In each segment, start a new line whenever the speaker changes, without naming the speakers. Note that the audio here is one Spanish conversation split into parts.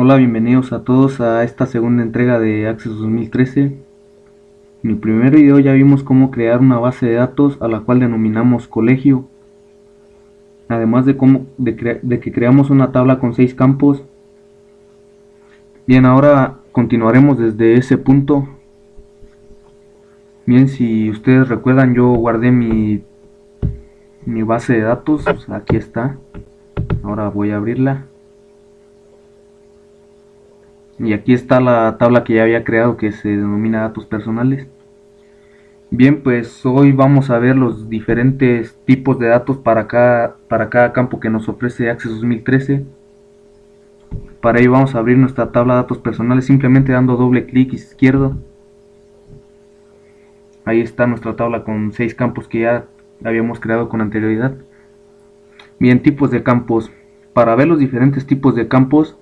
Hola, bienvenidos a todos a esta segunda entrega de Access 2013. En el primer video ya vimos cómo crear una base de datos a la cual denominamos colegio, además de que creamos una tabla con 6 campos. Bien, ahora continuaremos desde ese punto. Bien, si ustedes recuerdan, yo guardé mi base de datos, aquí está. Ahora voy a abrirla. Y aquí está la tabla que ya había creado, que se denomina datos personales. Bien, pues hoy vamos a ver los diferentes tipos de datos para cada campo que nos ofrece Access 2013. Para ello vamos a abrir nuestra tabla de datos personales simplemente dando doble clic izquierdo. Ahí está nuestra tabla con 6 campos que ya habíamos creado con anterioridad. Bien, tipos de campos. Para ver los diferentes tipos de campos,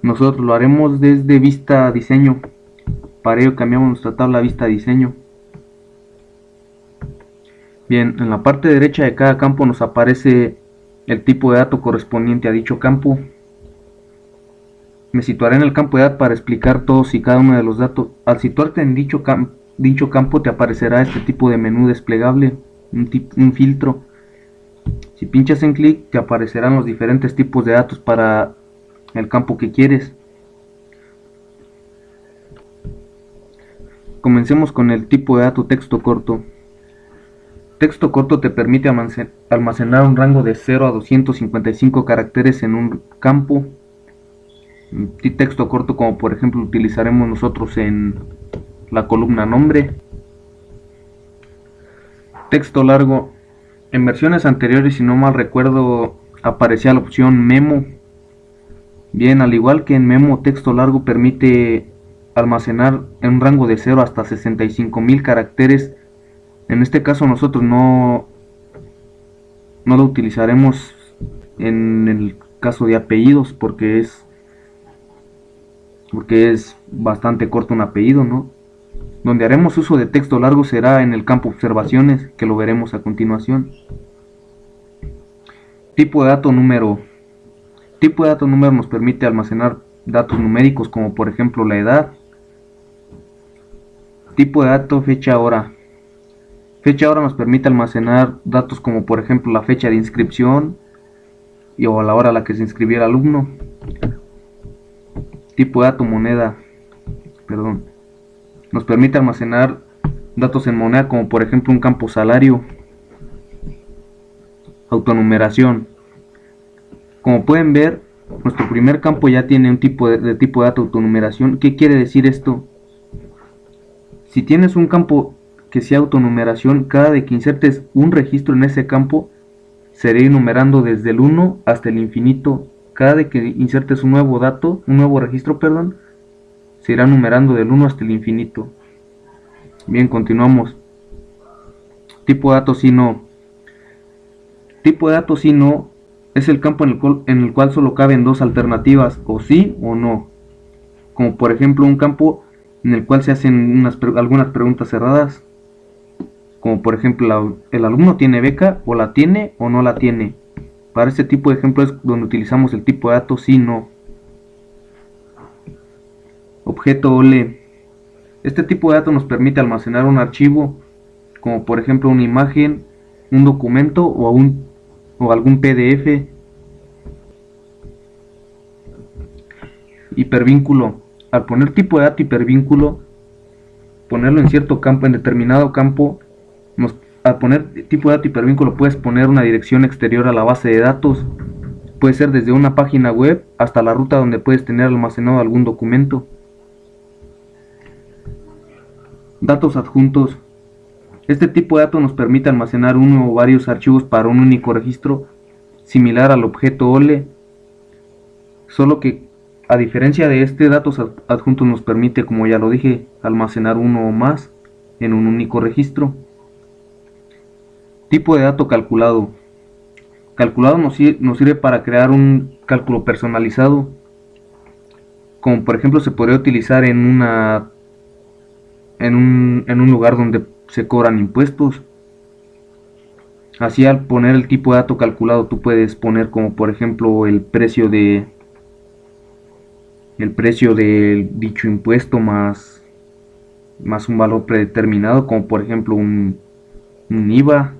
nosotros lo haremos desde vista diseño. Para ello cambiamos nuestra tabla a vista diseño. Bien, en la parte derecha de cada campo nos aparece el tipo de dato correspondiente a dicho campo. Me situaré en el campo de edad para explicar todos y cada uno de los datos. Al situarte en dicho campo te aparecerá este tipo de menú desplegable, un filtro. Si pinchas en clic te aparecerán los diferentes tipos de datos para el campo que quieres. Comencemos con el tipo de dato texto corto. Texto corto te permite almacenar un rango de 0 a 255 caracteres en un campo. Texto corto, como por ejemplo utilizaremos nosotros en la columna nombre. Texto largo. En versiones anteriores, si no mal recuerdo, aparecía la opción memo. Bien, al igual que en memo, texto largo permite almacenar en un rango de 0 hasta 65.000 caracteres. En este caso nosotros no lo utilizaremos en el caso de apellidos porque es bastante corto un apellido, ¿no? Donde haremos uso de texto largo será en el campo observaciones, que lo veremos a continuación. Tipo de dato número. Tipo de dato número nos permite almacenar datos numéricos como por ejemplo la edad. Tipo de dato fecha hora. Fecha hora nos permite almacenar datos como por ejemplo la fecha de inscripción o a la hora a la que se inscribió el alumno. Tipo de dato moneda. Nos permite almacenar datos en moneda como por ejemplo un campo salario. Autonumeración. Como pueden ver, nuestro primer campo ya tiene un tipo de tipo de dato autonumeración. ¿Qué quiere decir esto? Si tienes un campo que sea autonumeración, cada vez que insertes un registro en ese campo, será enumerando desde el 1 hasta el infinito. Cada vez que insertes un nuevo registro, se irá numerando del 1 hasta el infinito. Bien, continuamos. Tipo de dato sí no. Tipo de dato sí no es el campo en el cual solo caben dos alternativas, o sí o no. Como por ejemplo un campo en el cual se hacen algunas preguntas cerradas. Como por ejemplo, el alumno tiene beca, o la tiene o no la tiene. Para este tipo de ejemplo es donde utilizamos el tipo de dato sí no. Objeto OLE. Este tipo de dato nos permite almacenar un archivo, como por ejemplo una imagen, un documento o algún PDF. Hipervínculo. Al poner tipo de dato hipervínculo, ponerlo en cierto campo, en determinado campo, al poner tipo de dato hipervínculo puedes poner una dirección exterior a la base de datos. Puede ser desde una página web hasta la ruta donde puedes tener almacenado algún documento. Datos adjuntos. Este tipo de dato nos permite almacenar uno o varios archivos para un único registro, similar al objeto OLE, solo que a diferencia de este, datos adjuntos nos permite, como ya lo dije, almacenar uno o más en un único registro. Tipo de dato calculado. Calculado nos sirve para crear un cálculo personalizado, como por ejemplo se podría utilizar en un lugar donde se cobran impuestos. Así, al poner el tipo de dato calculado, tú puedes poner como por ejemplo el precio de el precio de dicho impuesto más un valor predeterminado, como por ejemplo un IVA.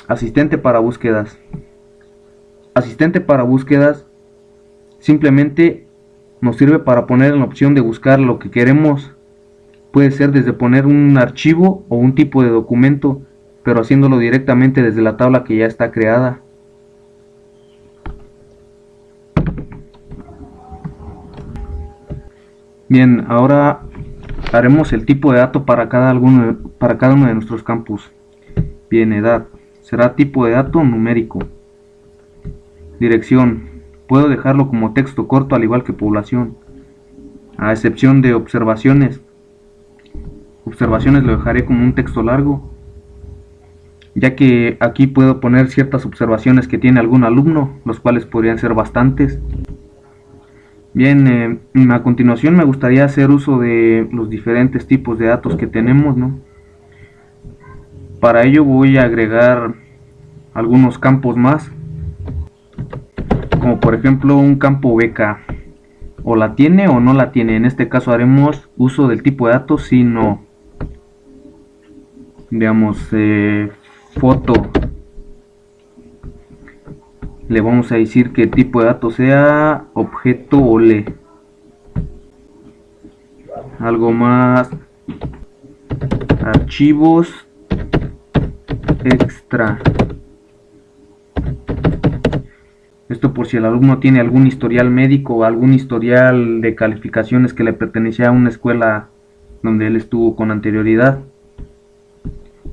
Asistente para búsquedas. Asistente para búsquedas simplemente nos sirve para poner en la opción de buscar lo que queremos. Puede ser desde poner un archivo o un tipo de documento, pero haciéndolo directamente desde la tabla que ya está creada. Bien, ahora haremos el tipo de dato para cada uno de nuestros campos. Bien, edad será tipo de dato numérico. Dirección, puedo dejarlo como texto corto al igual que población, a excepción de observaciones. Observaciones lo dejaré como un texto largo, ya que aquí puedo poner ciertas observaciones que tiene algún alumno, los cuales podrían ser bastantes. Bien, a continuación me gustaría hacer uso de los diferentes tipos de datos que tenemos, ¿no? Para ello voy a agregar algunos campos más, como por ejemplo un campo beca, o la tiene o no la tiene. En este caso haremos uso del tipo de datos si no. Digamos, foto, le vamos a decir que el tipo de datos sea objeto OLE. Algo más, archivos extra. Esto por si el alumno tiene algún historial médico o algún historial de calificaciones que le pertenecía a una escuela donde él estuvo con anterioridad.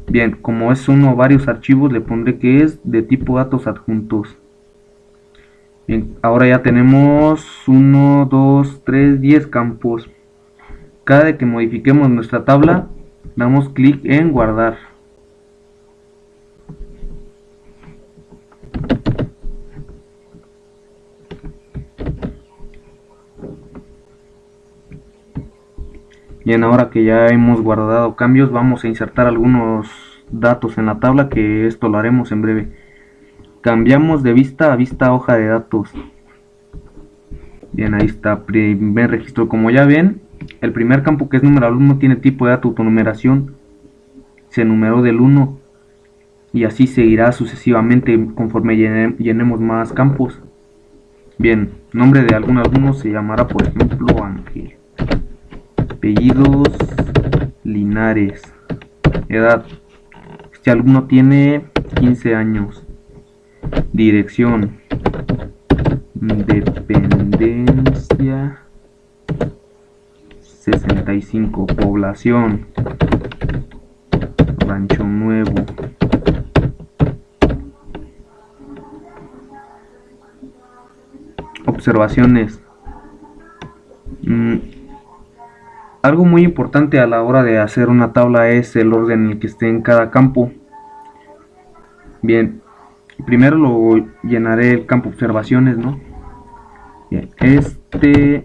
Bien, como es uno o varios archivos, le pondré que es de tipo datos adjuntos. Bien, ahora ya tenemos 1, 2, 3, 10 campos. Cada vez que modifiquemos nuestra tabla, damos clic en guardar. Bien, ahora que ya hemos guardado cambios, vamos a insertar algunos datos en la tabla, que esto lo haremos en breve. Cambiamos de vista a vista hoja de datos. Bien, ahí está, primer registro. Como ya ven, el primer campo, que es número alumno, tiene tipo de dato autonumeración. Se numeró del 1 y así seguirá sucesivamente conforme llenemos más campos. Bien, nombre de algún alumno se llamará por ejemplo Ángel. Apellidos Linares. Edad, este alumno tiene 15 años. Dirección, Dependencia 65. Población, Rancho Nuevo. Observaciones. Algo muy importante a la hora de hacer una tabla es el orden en el que esté en cada campo. Bien, primero lo llenaré el campo observaciones, ¿no? Bien, este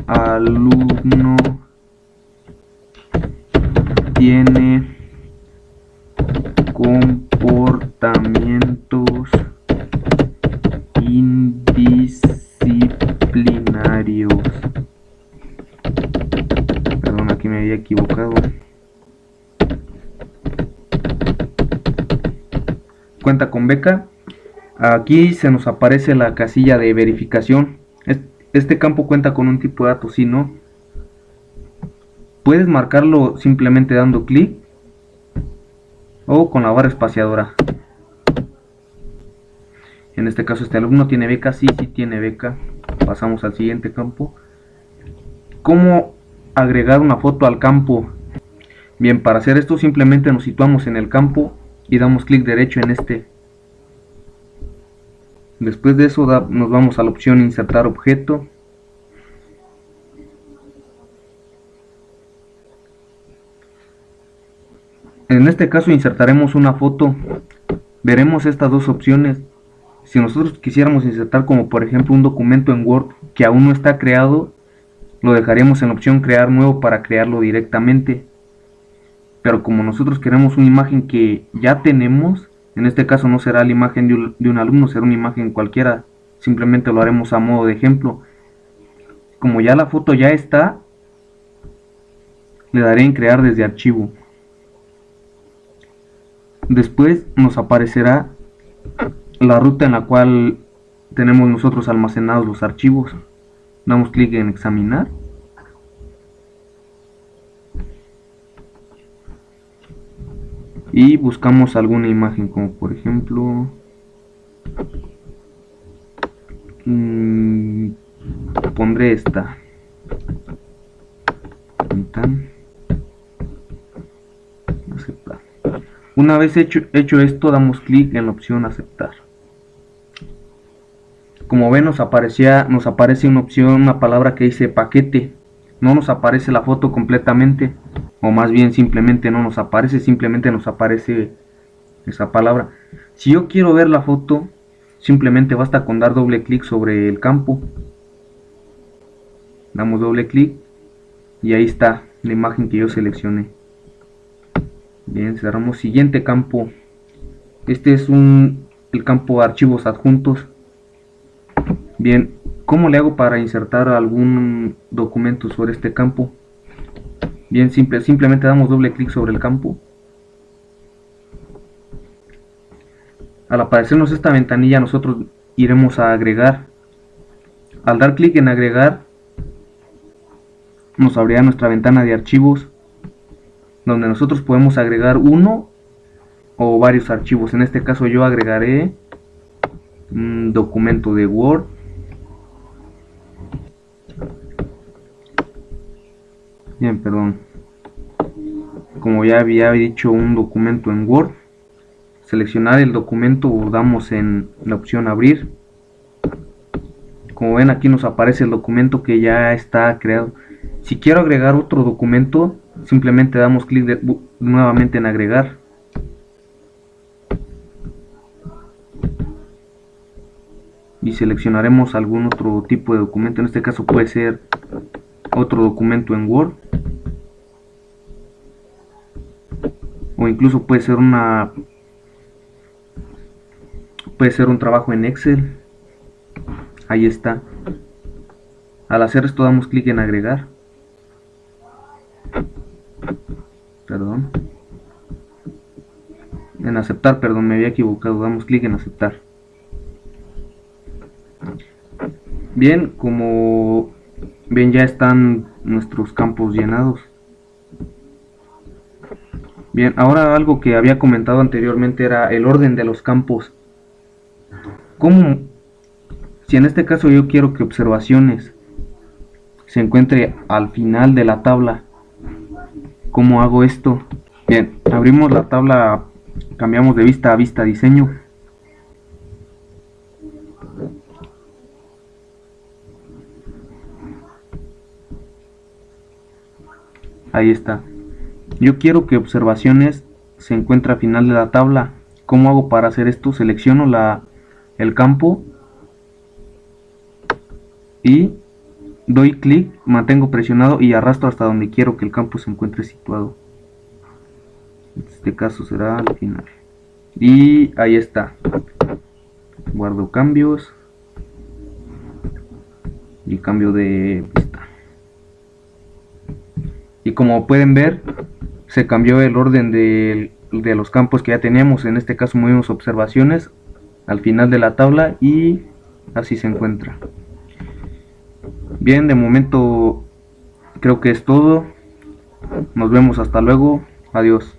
alumno tiene comportamientos indisciplinarios. Perdón, aquí me había equivocado. Cuenta con beca. Aquí se nos aparece la casilla de verificación. Este campo cuenta con un tipo de datos, sí, ¿no? Puedes marcarlo simplemente dando clic o con la barra espaciadora. En este caso este alumno tiene beca, sí tiene beca. Pasamos al siguiente campo. ¿Cómo agregar una foto al campo? Bien, para hacer esto simplemente nos situamos en el campo y damos clic derecho en este. Después de eso nos vamos a la opción insertar objeto. En este caso insertaremos una foto. Veremos estas dos opciones. Si nosotros quisiéramos insertar como por ejemplo un documento en Word que aún no está creado, lo dejaremos en la opción crear nuevo para crearlo directamente. Pero como nosotros queremos una imagen que ya tenemos, En este caso no será la imagen de un alumno, será una imagen cualquiera. Simplemente lo haremos a modo de ejemplo. Como ya la foto ya está, le daré en crear desde archivo. Después nos aparecerá la ruta en la cual tenemos nosotros almacenados los archivos. Damos clic en examinar. Y buscamos alguna imagen, como por ejemplo pondré esta. Aceptar. Una vez hecho esto, damos clic en la opción aceptar. Como ven, nos aparece una opción, una palabra que dice paquete. No nos aparece la foto completamente, o más bien simplemente no nos aparece, simplemente nos aparece esa palabra. Si yo quiero ver la foto, simplemente basta con dar doble clic sobre el campo. Damos doble clic y ahí está la imagen que yo seleccioné. Bien, cerramos. Siguiente campo. Este es el campo archivos adjuntos. Bien, ¿cómo le hago para insertar algún documento sobre este campo? Bien, simplemente damos doble clic sobre el campo. Al aparecernos esta ventanilla, nosotros iremos a agregar. Al dar clic en agregar, nos abrirá nuestra ventana de archivos, donde nosotros podemos agregar uno o varios archivos. En este caso yo agregaré un documento de Word. Bien, perdón. Como ya había dicho, un documento en Word. Seleccionar el documento, damos en la opción abrir. Como ven, aquí nos aparece el documento que ya está creado. Si quiero agregar otro documento, simplemente damos clic nuevamente en agregar. Y seleccionaremos algún otro tipo de documento. En este caso puede ser otro documento en Word, o incluso puede ser un trabajo en Excel. Ahí está. Al hacer esto damos clic en agregar. Perdón. En aceptar, perdón, me había equivocado. Damos clic en aceptar. Bien, como ven, ya están nuestros campos llenados. Bien, ahora algo que había comentado anteriormente era el orden de los campos. Si en este caso yo quiero que observaciones se encuentre al final de la tabla, ¿cómo hago esto? Bien, abrimos la tabla, cambiamos de vista a vista diseño. Ahí está. Yo quiero que observaciones se encuentre al final de la tabla. ¿Cómo hago para hacer esto? Selecciono el campo y doy clic, mantengo presionado y arrastro hasta donde quiero que el campo se encuentre situado. En este caso será al final. Y ahí está. Guardo cambios y cambio de vista. Y como pueden ver, se cambió el orden de los campos que ya teníamos. En este caso movimos observaciones al final de la tabla y así se encuentra. Bien, de momento creo que es todo. Nos vemos hasta luego. Adiós.